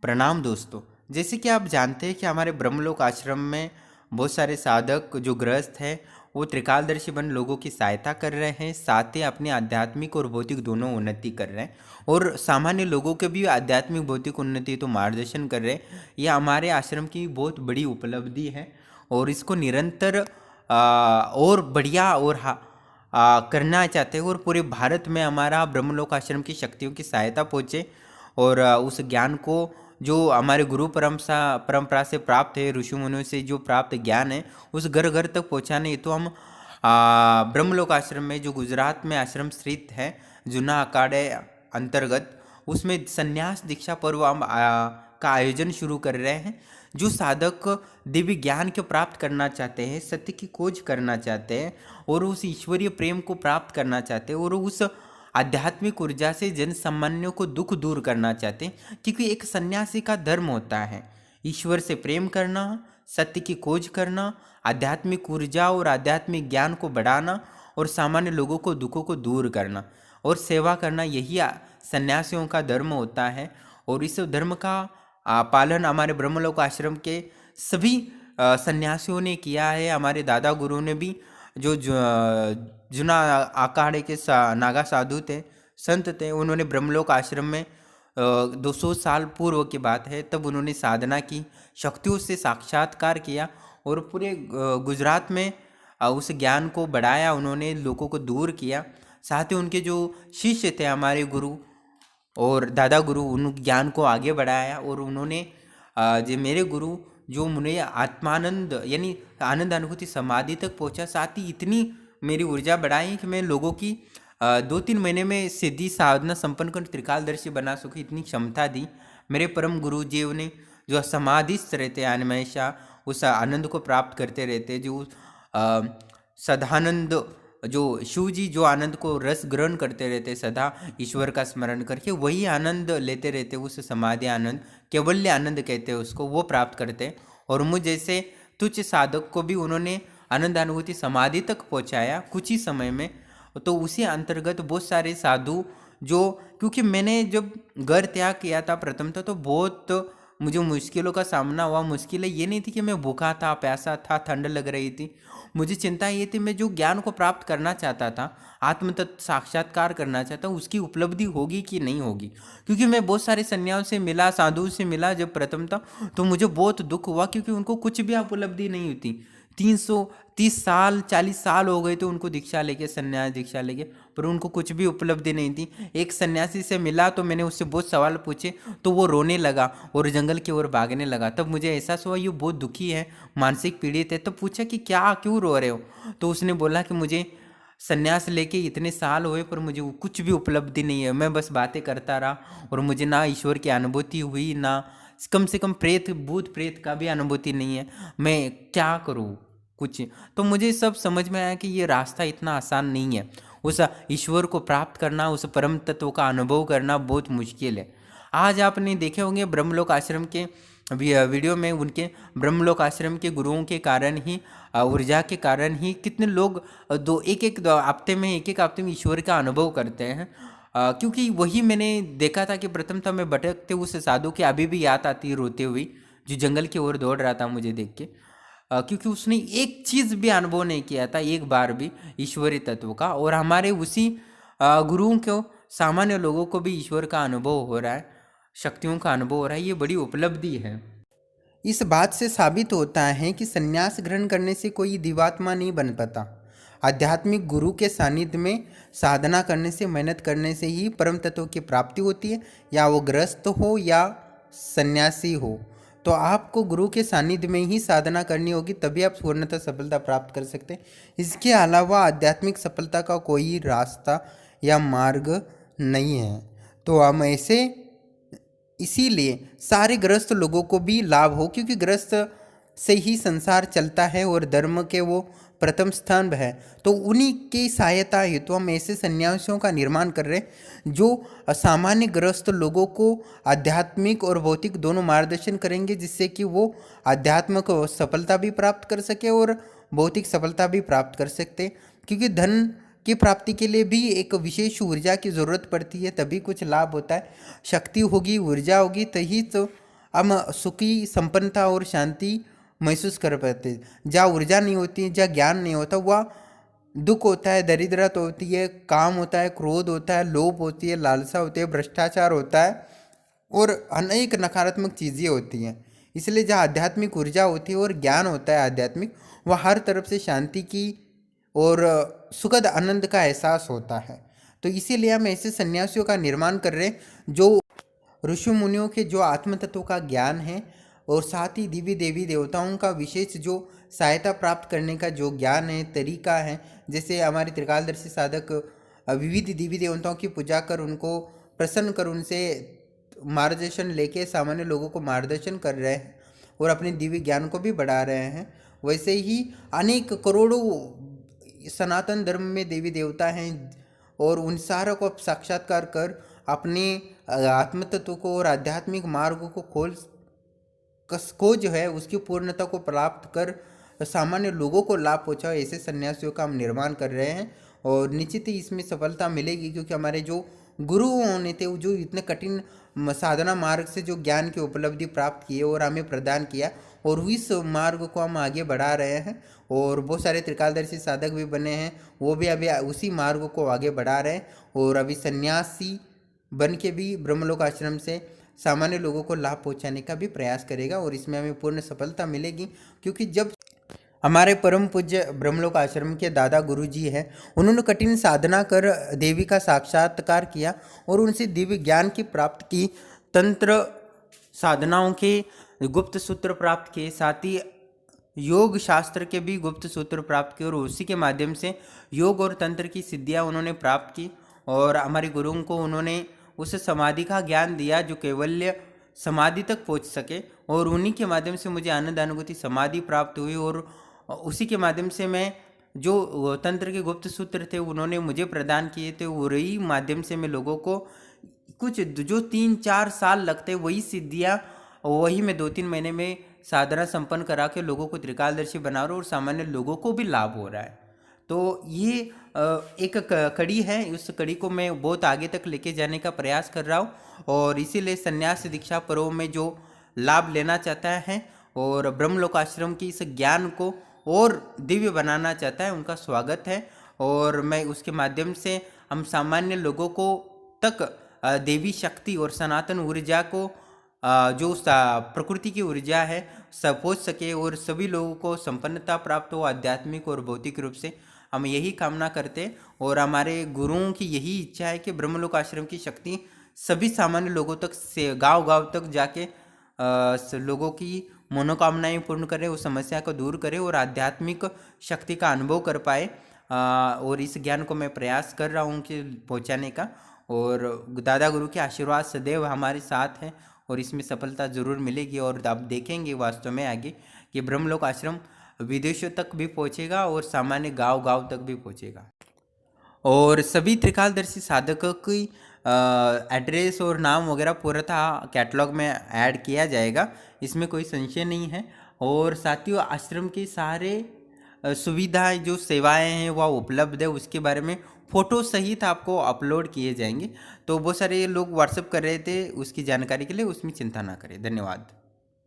प्रणाम दोस्तों। जैसे कि आप जानते हैं कि हमारे ब्रह्मलोक आश्रम में बहुत सारे साधक जो गृहस्थ हैं वो त्रिकालदर्शी बन लोगों की सहायता कर रहे हैं, साथ ही अपनी आध्यात्मिक और भौतिक दोनों उन्नति कर रहे हैं और सामान्य लोगों के भी आध्यात्मिक भौतिक उन्नति तो मार्गदर्शन कर रहे हैं। ये हमारे आश्रम की बहुत बड़ी उपलब्धि है और इसको निरंतर और बढ़िया और करना चाहते हैं और पूरे भारत में हमारा ब्रह्मलोक आश्रम की शक्तियों की सहायता पहुँचे और उस ज्ञान को जो हमारे गुरु परंपरा से प्राप्त है, ऋषि मुनियों से जो प्राप्त ज्ञान है उस घर घर तक पहुंचाने हेतु हम ब्रह्मलोक आश्रम में जो गुजरात में आश्रम स्थित है जूना अखाड़े अंतर्गत उसमें संन्यास दीक्षा पर्व हम का आयोजन शुरू कर रहे हैं। जो साधक दिव्य ज्ञान को प्राप्त करना चाहते हैं, सत्य की खोज करना चाहते हैं और उस ईश्वरीय प्रेम को प्राप्त करना चाहते हैं और उस आध्यात्मिक ऊर्जा से जन सामान्यों को दुख दूर करना चाहते हैं, क्योंकि एक सन्यासी का धर्म होता है ईश्वर से प्रेम करना, सत्य की खोज करना, आध्यात्मिक ऊर्जा और आध्यात्मिक ज्ञान को बढ़ाना और सामान्य लोगों को दुखों को दूर करना और सेवा करना, यही सन्यासियों का धर्म होता है। और इस धर्म का पालन हमारे ब्रह्मलोक आश्रम के सभी सन्यासियों ने किया है। हमारे दादा गुरु ने भी जो जुना अखाड़े के नागा साधु थे, संत थे, उन्होंने ब्रह्मलोक आश्रम में 200 साल पूर्व की बात है, तब उन्होंने साधना की, शक्तियों से साक्षात्कार किया और पूरे गुजरात में उस ज्ञान को बढ़ाया, उन्होंने लोगों को दूर किया। साथ ही उनके जो शिष्य थे हमारे गुरु और दादा गुरु, उन ज्ञान को आगे बढ़ाया और उन्होंने जो मेरे गुरु जो मुझे आत्मानंद यानी आनंद अनुभूति समाधि तक पहुंचा, साथ ही इतनी मेरी ऊर्जा बढ़ाई कि मैं लोगों की 2-3 महीने में सिद्धि साधना संपन्न कर त्रिकालदर्शी बना सकी, इतनी क्षमता दी मेरे परम गुरु जी ने। जो समाधिस्थ रहते हैं हमेशा उस आनंद को प्राप्त करते रहते, जो सदानंद जो शिव जी जो आनंद को रस ग्रहण करते रहते सदा ईश्वर का स्मरण करके, वही आनंद लेते रहते, उस समाधि आनंद, केवल्य आनंद कहते हैं उसको, वो प्राप्त करते हैं। और मुझ जैसे तुच्छ साधक को भी उन्होंने आनंद अनुभूति समाधि तक पहुंचाया कुछ ही समय में। तो उसी अंतर्गत बहुत सारे साधु जो, क्योंकि मैंने जब घर त्याग किया था प्रथम था तो बहुत मुझे मुश्किलों का सामना हुआ। मुश्किलें ये नहीं थी कि मैं भूखा था, प्यासा था, ठंड लग रही थी, मुझे चिंता ये थी मैं जो ज्ञान को प्राप्त करना चाहता था, आत्म तत्व साक्षात्कार करना चाहता, उसकी उपलब्धि होगी कि नहीं होगी। क्योंकि मैं बहुत सारे सन्यासियों से मिला, साधुओं से मिला जब प्रथम था, तो मुझे बहुत दुख हुआ क्योंकि उनको कुछ भी उपलब्धि नहीं होती। 330 साल 40 साल हो गए थे उनको दीक्षा लेके, सन्यास दीक्षा लेके, पर उनको कुछ भी उपलब्धि नहीं थी। एक सन्यासी से मिला तो मैंने उससे बहुत सवाल पूछे तो वो रोने लगा और जंगल की ओर भागने लगा। तब मुझे एहसास हुआ ये बहुत दुखी है, मानसिक पीड़ित है। तब पूछा कि क्या, क्यों रो रहे हो? तो उसने बोला कि मुझे सन्यास लेके इतने साल हुए पर मुझे कुछ भी उपलब्धि नहीं है, मैं बस बातें करता रहा और मुझे ना ईश्वर की अनुभूति हुई, ना कम से कम भूत प्रेत का भी अनुभूति नहीं है, मैं क्या करूँ कुछ। तो मुझे सब समझ में आया कि ये रास्ता इतना आसान नहीं है, उस ईश्वर को प्राप्त करना, उस परम तत्व का अनुभव करना बहुत मुश्किल है। आज आपने देखे होंगे ब्रह्मलोक आश्रम के वीडियो में उनके ब्रह्मलोक आश्रम के गुरुओं के कारण ही, ऊर्जा के कारण ही कितने लोग एक एक हफ्ते में ईश्वर का अनुभव करते हैं। क्योंकि वही मैंने देखा था कि प्रथम था मैं भटकते उस साधु की अभी भी याद आती रोते हुई, जो जंगल की ओर दौड़ रहा था मुझे देख के, क्योंकि उसने एक चीज़ भी अनुभव नहीं किया था एक बार भी ईश्वरीय तत्व का। और हमारे उसी गुरुओं को, सामान्य लोगों को भी ईश्वर का अनुभव हो रहा है, शक्तियों का अनुभव हो रहा है, ये बड़ी उपलब्धि है। इस बात से साबित होता है कि संन्यास ग्रहण करने से कोई दिवात्मा नहीं बन पाता। आध्यात्मिक गुरु के सानिध्य में साधना करने से, मेहनत करने से ही परम तत्व की प्राप्ति होती है, या वो गृहस्थ हो या सन्यासी हो। तो आपको गुरु के सानिध्य में ही साधना करनी होगी, तभी आप पूर्णतः सफलता प्राप्त कर सकते हैं। इसके अलावा आध्यात्मिक सफलता का कोई रास्ता या मार्ग नहीं है। तो हम इसीलिए सारे गृहस्थ लोगों को भी लाभ हो, क्योंकि गृहस्थ से ही संसार चलता है और धर्म के वो प्रथम स्तंभ है। तो उन्हीं की सहायता हेतु तो हम ऐसे सन्यासियों का निर्माण कर रहे हैं जो सामान्य गृहस्थ लोगों को आध्यात्मिक और भौतिक दोनों मार्गदर्शन करेंगे, जिससे कि वो आध्यात्मिक सफलता भी प्राप्त कर सके और भौतिक सफलता भी प्राप्त कर सकते। क्योंकि धन की प्राप्ति के लिए भी एक विशेष ऊर्जा की ज़रूरत पड़ती है, तभी कुछ लाभ होता है। शक्ति होगी, ऊर्जा होगी, तभी तो हम सुखी संपन्नता और शांति महसूस कर पाते। जहाँ ऊर्जा नहीं होती, जहाँ ज्ञान नहीं होता, वह दुख होता है, दरिद्रता होती है, काम होता है, क्रोध होता है, लोभ होती है, लालसा होती है, भ्रष्टाचार होता है और अनेक नकारात्मक चीज़ें होती हैं। इसलिए जहाँ आध्यात्मिक ऊर्जा होती है और ज्ञान होता है आध्यात्मिक, वह हर तरफ से शांति की और सुखद आनंद का एहसास होता है। तो इसीलिए हम ऐसे सन्यासियों का निर्माण कर रहे हैं जो ऋषि मुनियों के जो आत्म तत्व का ज्ञान है और साथ ही दिव्य देवी देवताओं का विशेष जो सहायता प्राप्त करने का जो ज्ञान है, तरीका है। जैसे हमारे त्रिकालदर्शी साधक विविध देवी देवताओं की पूजा कर उनको प्रसन्न कर उनसे मार्गदर्शन लेके सामान्य लोगों को मार्गदर्शन कर रहे हैं और अपने दिव्य ज्ञान को भी बढ़ा रहे हैं। वैसे ही अनेक करोड़ों सनातन धर्म में देवी देवता हैं और उन सारों को साक्षात्कार कर अपने आत्म तत्व को और आध्यात्मिक मार्ग को जो है उसकी पूर्णता को प्राप्त कर सामान्य लोगों को लाभ पहुँचाओ, ऐसे सन्यासियों का हम निर्माण कर रहे हैं। और निश्चित ही इसमें सफलता मिलेगी, क्योंकि हमारे जो गुरुओं ने थे जो इतने कठिन साधना मार्ग से जो ज्ञान की उपलब्धि प्राप्त किए और हमें प्रदान किया, और इस मार्ग को हम आगे बढ़ा रहे हैं। और बहुत सारे त्रिकालदर्शी साधक भी बने हैं, वो भी अभी उसी मार्ग को आगे बढ़ा रहे हैं और अभी सन्यासी बन के भी ब्रह्मलोक आश्रम से सामान्य लोगों को लाभ पहुंचाने का भी प्रयास करेगा और इसमें हमें पूर्ण सफलता मिलेगी। क्योंकि जब हमारे परम पूज्य ब्रह्मलोक आश्रम के दादा गुरु जी हैं, उन्होंने कठिन साधना कर देवी का साक्षात्कार किया और उनसे दिव्य ज्ञान की प्राप्त की, तंत्र साधनाओं के गुप्त सूत्र प्राप्त किए, साथ ही योग शास्त्र के भी गुप्त सूत्र प्राप्त किए और उसी के माध्यम से योग और तंत्र की सिद्धियां उन्होंने प्राप्त की। और हमारे गुरुओं को उन्होंने उस समाधि का ज्ञान दिया जो कैवल्य समाधि तक पहुंच सके, और उन्हीं के माध्यम से मुझे आनंद अनुभूति समाधि प्राप्त हुई। और उसी के माध्यम से मैं जो तंत्र के गुप्त सूत्र थे उन्होंने मुझे प्रदान किए थे, वही माध्यम से मैं लोगों को कुछ जो 3-4 साल लगते वही सिद्धियाँ वही मैं 2-3 महीने में साधना संपन्न करा के लोगों को त्रिकालदर्शी बना रहा हूँ और सामान्य लोगों को भी लाभ हो रहा है। तो ये एक कड़ी है, उस कड़ी को मैं बहुत आगे तक लेके जाने का प्रयास कर रहा हूँ। और इसीलिए संन्यास दीक्षा पर्व में जो लाभ लेना चाहता है और ब्रह्मलोक आश्रम की इस ज्ञान को और दिव्य बनाना चाहता है, उनका स्वागत है। और मैं उसके माध्यम से हम सामान्य लोगों को तक देवी शक्ति और सनातन ऊर्जा को जो प्रकृति की ऊर्जा है सब पहुँच सके और सभी लोगों को संपन्नता प्राप्त हो आध्यात्मिक और भौतिक रूप से। हम यही कामना करते और हमारे गुरुओं की यही इच्छा है कि ब्रह्मलोक आश्रम की शक्ति सभी सामान्य लोगों तक से गांव-गांव तक जाके लोगों की मनोकामनाएं पूर्ण करे, उस समस्या को दूर करे और आध्यात्मिक शक्ति का अनुभव कर पाए। और इस ज्ञान को मैं प्रयास कर रहा हूँ कि पहुँचाने का, और दादा गुरु के आशीर्वाद सदैव हमारे साथ है और इसमें सफलता ज़रूर मिलेगी। और आप देखेंगे वास्तव में आगे कि ब्रह्मलोक आश्रम विदेशों तक भी पहुँचेगा और सामान्य गांव-गांव तक भी पहुँचेगा। और सभी त्रिकालदर्शी साधकों की एड्रेस और नाम वगैरह पूरा कैटलॉग में ऐड किया जाएगा, इसमें कोई संशय नहीं है। और साथियों आश्रम के सारे सुविधाएं जो सेवाएं हैं वह उपलब्ध है, उसके बारे में फ़ोटो सहित आपको अपलोड किए जाएंगे। तो बहुत सारे लोग व्हाट्सएप कर रहे थे उसकी जानकारी के लिए, उसमें चिंता ना करें। धन्यवाद।